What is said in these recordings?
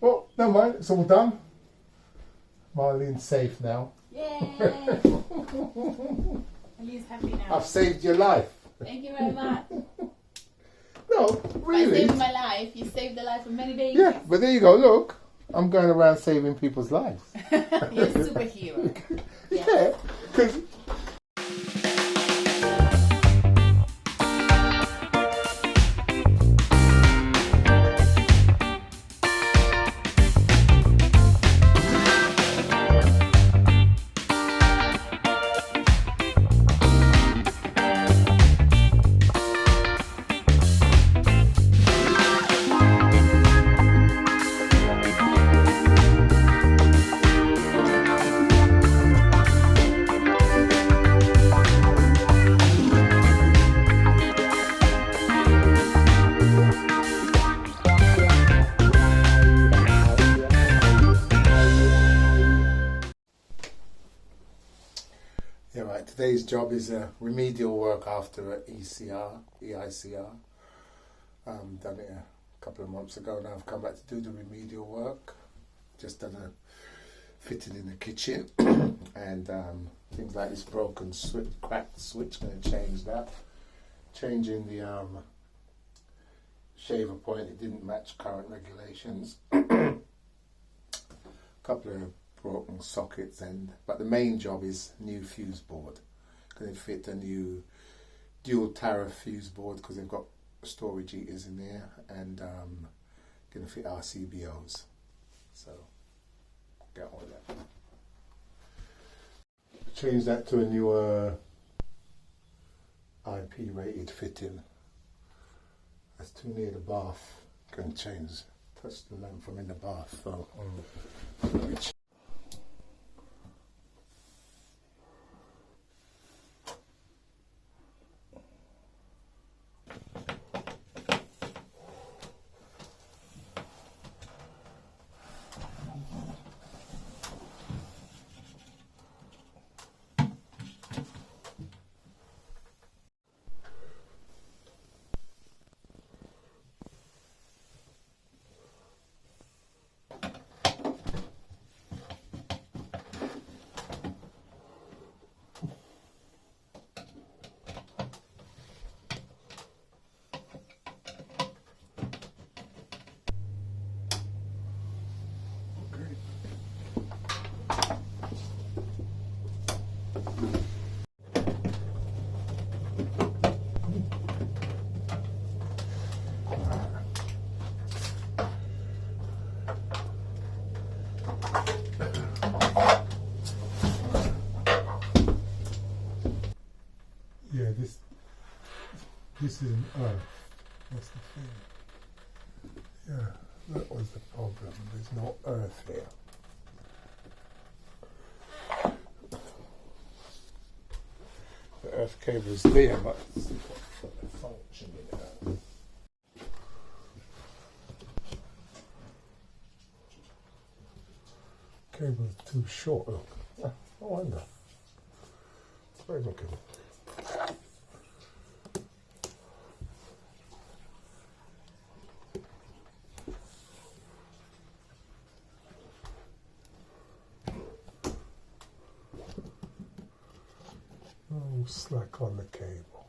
Well, never mind, it's all done. Marlene's safe now. Yay! Ali's happy now. I've saved your life. Thank you very much. No, really. By saving my life, you saved the life of many babies. Yeah, but there you go, look. I'm going around saving people's lives. You're a superhero. Yeah, because... Yeah, right. Today's job is remedial work after EICR. Done it a couple of months ago. Now I've come back to do the remedial work. Just done a fitting in the kitchen and things like this broken switch, cracked switch. Going to change that. Changing the shaver point. It didn't match current regulations. Couple of broken sockets, but the main job is new Fuseboard. Going to fit a new dual tariff Fuseboard because they've got storage heaters in there, and going to fit RCBOs. So get on with that. Change that to a newer IP rated fitting. That's too near the bath. Can change. Touch the lamp from in the bath. So. Yeah, this is an earth. That's the thing. Yeah, that was the problem. There's no earth here. The earth cable is there, but it's not functioning. Cable is too short. Look. I wonder. Very looking. Oh, slack on the cable.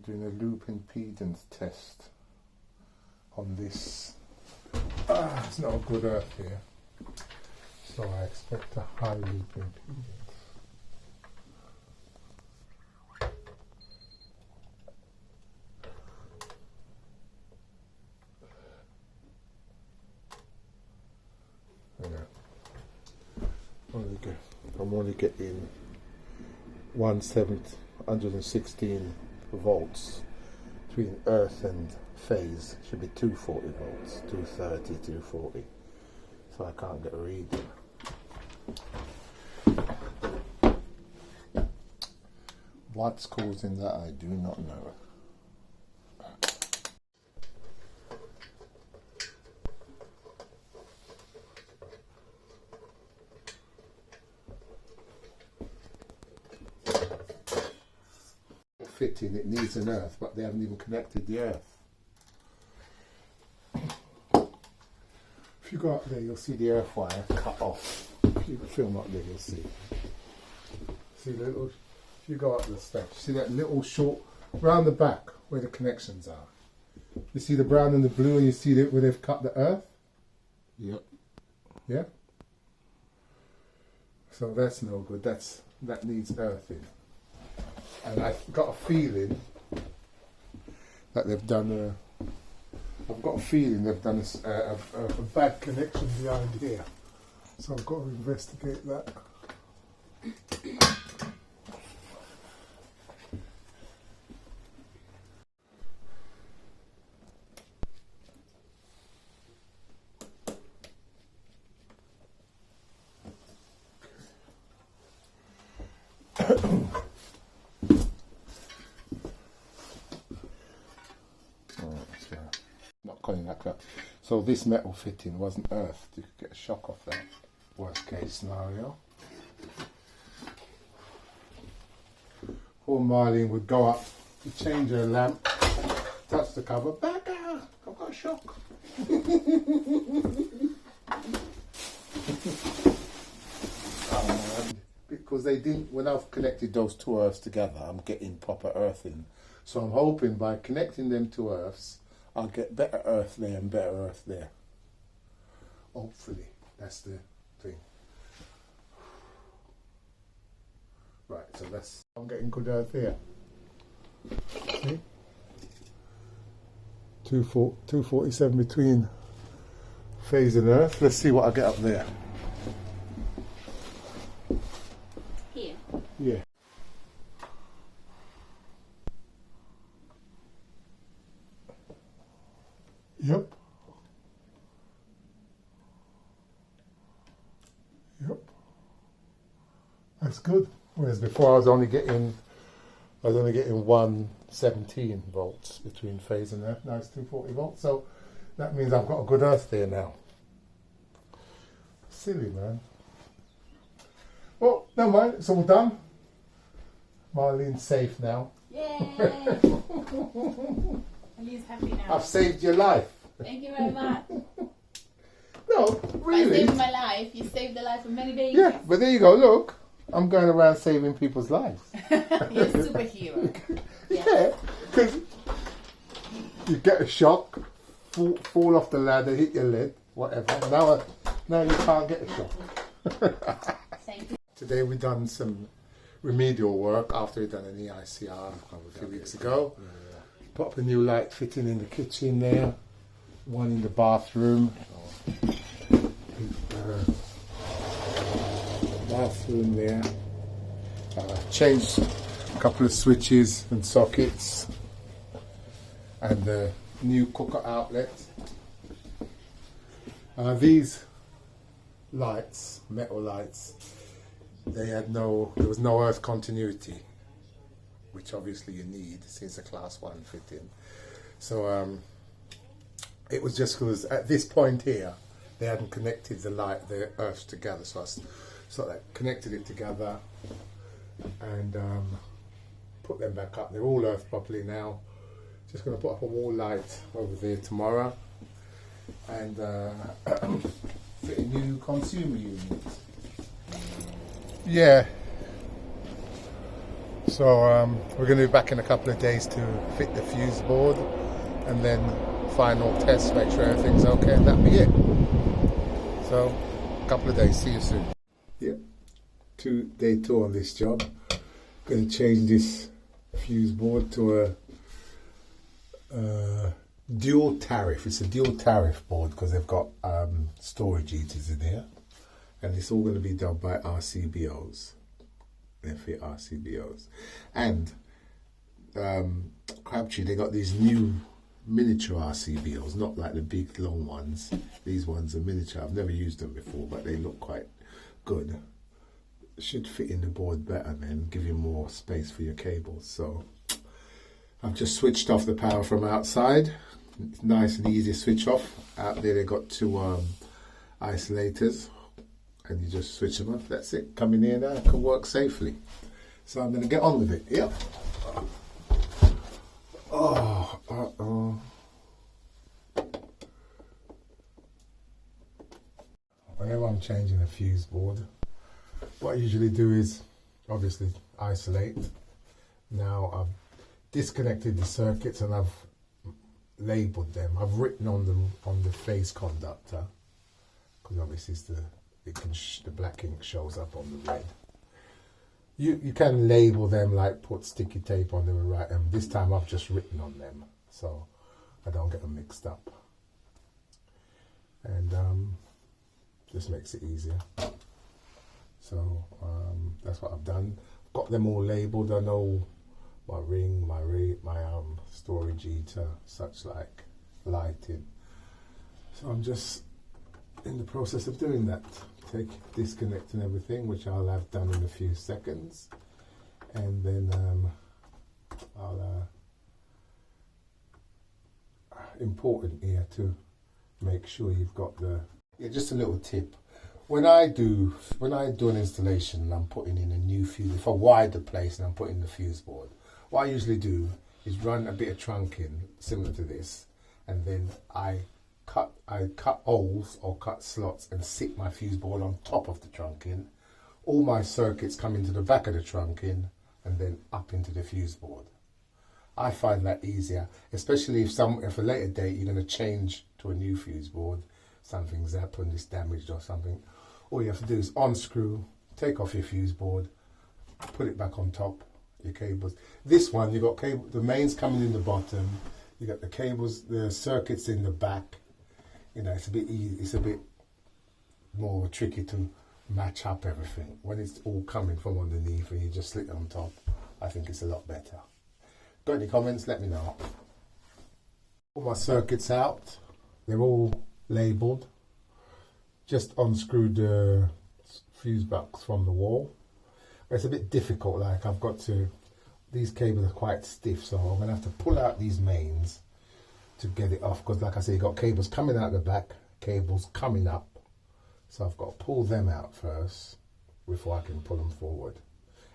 Doing a loop impedance test on this. It's not a good earth here, so I expect a high loop impedance. I'm only getting 116 volts between earth and phase. Should be 240 volts, 230, 240. So I can't get a reading. What's causing that, I do not know. fitting, it needs an earth, but they haven't even connected the earth. If you go up there, you'll see the earth wire cut off. If you film up there, you'll see. See the little, if you go up the steps, see that little short, round the back where the connections are. You see the brown and the blue, and you see where they've cut the earth? Yep. Yeah? So that's no good. That needs earthing. And I've got a feeling that they've done I've got a feeling they've done a bad connection behind here. So I've got to investigate that. Not calling that crap. So this metal fitting wasn't earthed. You could get a shock off that. Worst case scenario. Poor Marlene would go up to change her lamp, touch the cover, back out. I've got a shock. Because they didn't, when I've connected those two earths together, I'm getting proper earthing. So I'm hoping by connecting them to earths, I'll get better earth there and better earth there. Hopefully, that's the thing. Right, so I'm getting good earth here. See? 247 between phase and earth. Let's see what I get up there. Here. Yeah. Yep. Yep. That's good. Whereas before I was only getting 117 volts between phase and earth. Now it's 240 volts. So that means I've got a good earth there now. Silly, man. Well, never mind. It's all done. Marlene's safe now. Yay! Ali's happy now. I've saved your life. Thank you very much. No, really. By saving my life, you saved the life of many babies. Yeah, but there you go. Look, I'm going around saving people's lives. You're a superhero. Yeah, because you get a shock, fall off the ladder, hit your leg, whatever. Now you can't get a shock. Thank you. Today we done some remedial work after we done an EICR a few weeks ago. Put up a new light fitting in the kitchen there, one in the bathroom. Bathroom there. Changed a couple of switches and sockets, and the new cooker outlet. These lights, metal lights, there was no earth continuity, which obviously you need since a class 1 fitting. So it was just because at this point here they hadn't connected the earths together, so I sort of connected it together and put them back up. They're all earthed properly now. Just going to put up a wall light over there tomorrow and fit a new consumer unit. Yeah. So we're going to be back in a couple of days to fit the Fuseboard and then final tests, make sure everything's okay, and that'll be it. So, a couple of days, see you soon. Yep, day 2 on this job. Going to change this Fuseboard to a dual tariff. It's a dual tariff board because they've got storage heaters in here, and it's all going to be done by RCBOs. They fit RCBOs, and Crabtree, they got these new miniature RCBOs, not like the big long ones. These ones are miniature. I've never used them before, but they look quite good. Should fit in the board better, man. Give you more space for your cables. So I've just switched off the power from outside. It's nice and easy to switch off. Out there they got 2 isolators, and you just switch them off. That's it. Come in here now, it can work safely. So I'm going to get on with it. Yep. Oh, uh-oh. Whenever I'm changing a fuse board, what I usually do is obviously isolate. Now I've disconnected the circuits and I've labelled them. I've written on the phase conductor, because obviously the black ink shows up on the red. You can label them, like put sticky tape on them and write them. This time I've just written on them so I don't get them mixed up, and just makes it easier. So that's what I've done. Got them all labelled. I know my ring, my storage heater, such like, lighting. So I'm just in the process of doing that. Disconnecting everything, which I'll have done in a few seconds, and then I'll important here to make sure you've got just a little tip. When I do an installation and I'm putting in a new fuse, if I wire the place and I'm putting the fuse board, what I usually do is run a bit of trunking similar to this, and then I cut holes or cut slots and sit my fuse board on top of the trunking. All my circuits come into the back of the trunking and then up into the fuse board. I find that easier, especially if a later date you're going to change to a new fuse board, something's happened, it's damaged or something. All you have to do is unscrew, take off your fuse board, put it back on top, your cables. This one, you've got the mains coming in the bottom, you got the cables, the circuits in the back. You know, it's a bit easy, it's a bit more tricky to match up everything. When it's all coming from underneath and you just slip it on top, I think it's a lot better. Got any comments? Let me know. All my circuits out, they're all labelled. Just unscrewed the fuse box from the wall. But it's a bit difficult, like these cables are quite stiff, so I'm going to have to pull out these mains to get it off, because like I say, you've got cables coming out the back, cables coming up, so I've got to pull them out first before I can pull them forward.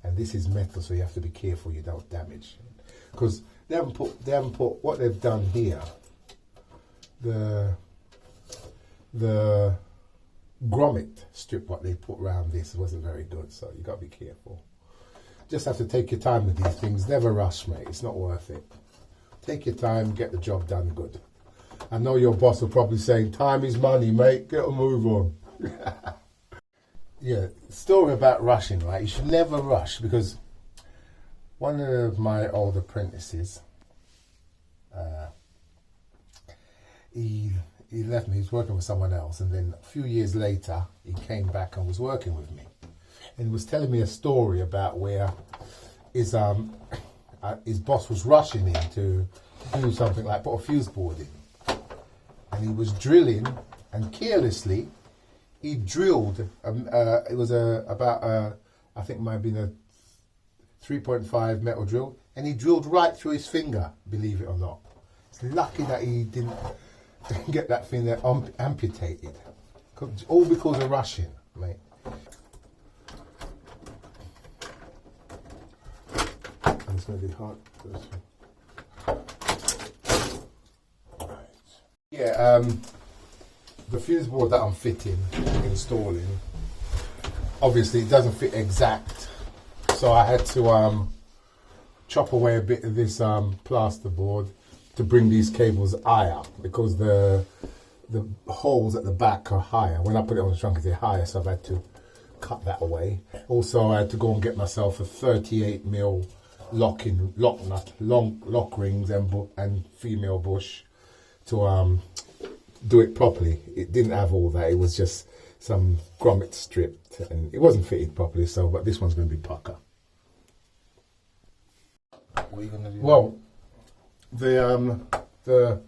And this is metal, so you have to be careful you don't damage, because they haven't put what they've done here, the grommet strip what they put around this wasn't very good, so you got to be careful. Just have to take your time with these things. Never rush, mate. It's not worth it. Take your time, get the job done good. I know your boss will probably say, time is money, mate, get a move on. Yeah, story about rushing, right? You should never rush, because one of my old apprentices, he left me, he was working with someone else, and then a few years later, he came back and was working with me. And he was telling me a story about where his boss was rushing him to do something like put a fuse board in, and he was drilling, and carelessly he drilled. It was I think it might have been a 3.5 metal drill, and he drilled right through his finger. Believe it or not, it's lucky that he didn't get that finger amputated, all because of rushing, mate. It's going to be hard. Right. Yeah, the fuse board that I'm installing, obviously it doesn't fit exact, so I had to chop away a bit of this plasterboard to bring these cables higher, because the holes at the back are higher. When I put it on the trunk, they're higher, so I've had to cut that away. Also, I had to go and get myself a 38mm lock nut, long lock rings and female bush to do it properly. It didn't have all that. It was just some grommet stripped, and it wasn't fitted properly. So, but this one's going to be pucker. What are you going to do? Well, the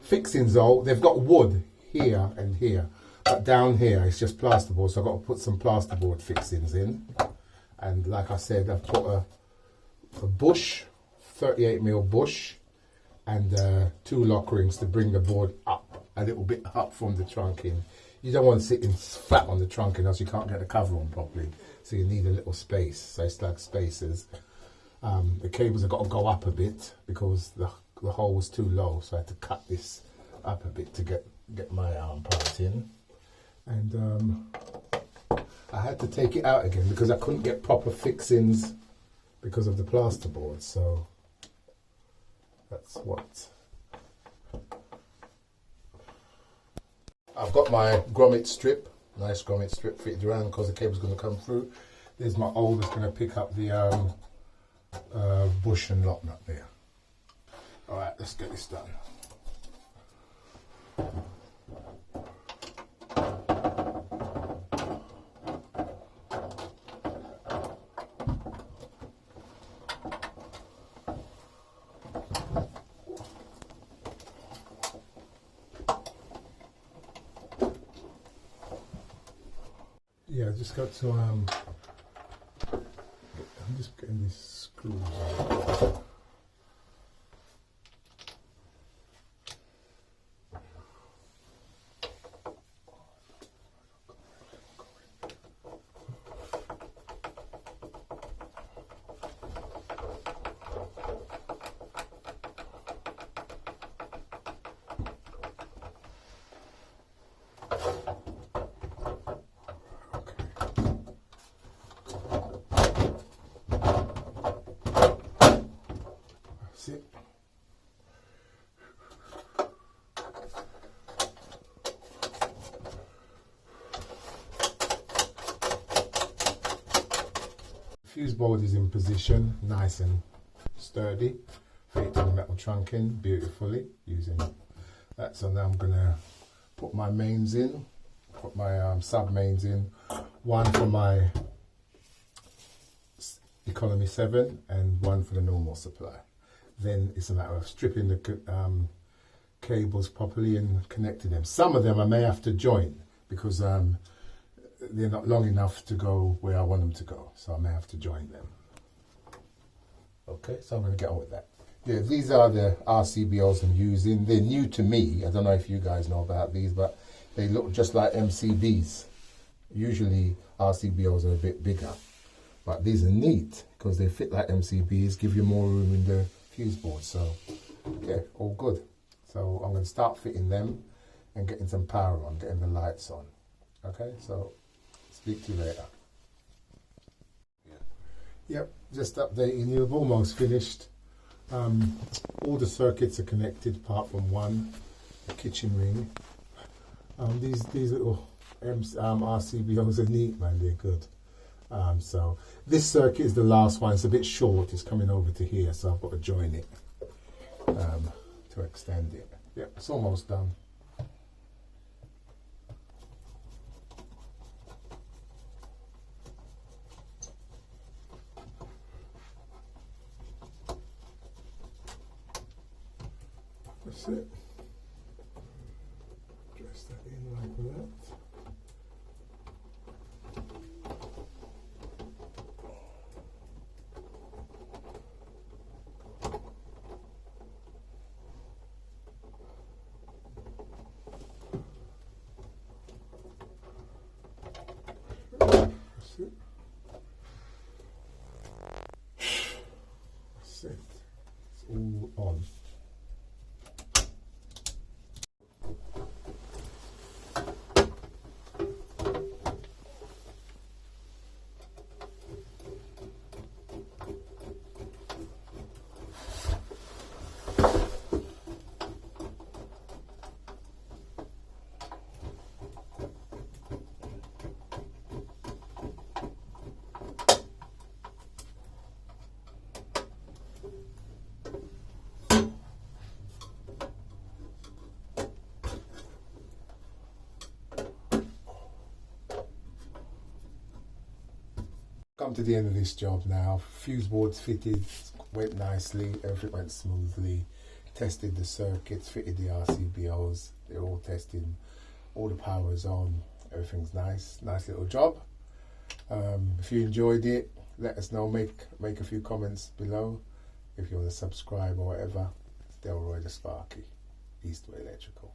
fixings though, they've got wood here and here, but down here it's just plasterboard. So I've got to put some plasterboard fixings in, and like I said, I've put a bush, 38mm bush, and 2 lock rings to bring the board up a little bit up from the trunking. You don't want to sit in flat on the trunking, else you can't get the cover on properly. So you need a little space. So it's like spacers. The cables have got to go up a bit, because the hole was too low, so I had to cut this up a bit to get my part in. And I had to take it out again because I couldn't get proper fixings because of the plasterboard. So that's what. I've got my grommet strip, nice grommet strip fitted around because the cable's going to come through. There's my old that's going to pick up the bush and lock nut there. Alright, let's get this done. Yeah, I just got to I'm just getting these screws out. It. Fuseboard is in position, nice and sturdy, fitted to the metal trunking beautifully using that. So now I'm gonna put my mains in, put my sub mains in, one for my economy 7 and one for the normal supply. Then it's a matter of stripping the cables properly and connecting them. Some of them I may have to join because they're not long enough to go where I want them to go. So I may have to join them. Okay, so I'm going to get on with that. Yeah, these are the RCBOs I'm using. They're new to me. I don't know if you guys know about these, but they look just like MCBs. Usually RCBOs are a bit bigger. But these are neat because they fit like MCBs, give you more room in the fuse board. So yeah, all good. So I'm going to start fitting them and getting some power on, getting the lights on. Okay, so speak to you later. Yep, just updating you. I've almost finished. All the circuits are connected apart from one, the kitchen ring. These little RCBOs are neat, man. They're good. So this circuit is the last one. It's a bit short. It's coming over to here, so I've got to join it to extend it. Yep, it's almost done. That's it. Press that in like that. That's it. It's all on. Come to the end of this job now. Fuse boards fitted, went nicely, everything went smoothly. Tested the circuits, fitted the RCBOs, they're all tested, all the power's on, everything's nice, nice little job. If you enjoyed it, let us know, make a few comments below. If you want to subscribe or whatever, it's Delroy the Sparky, Eastway Electrical.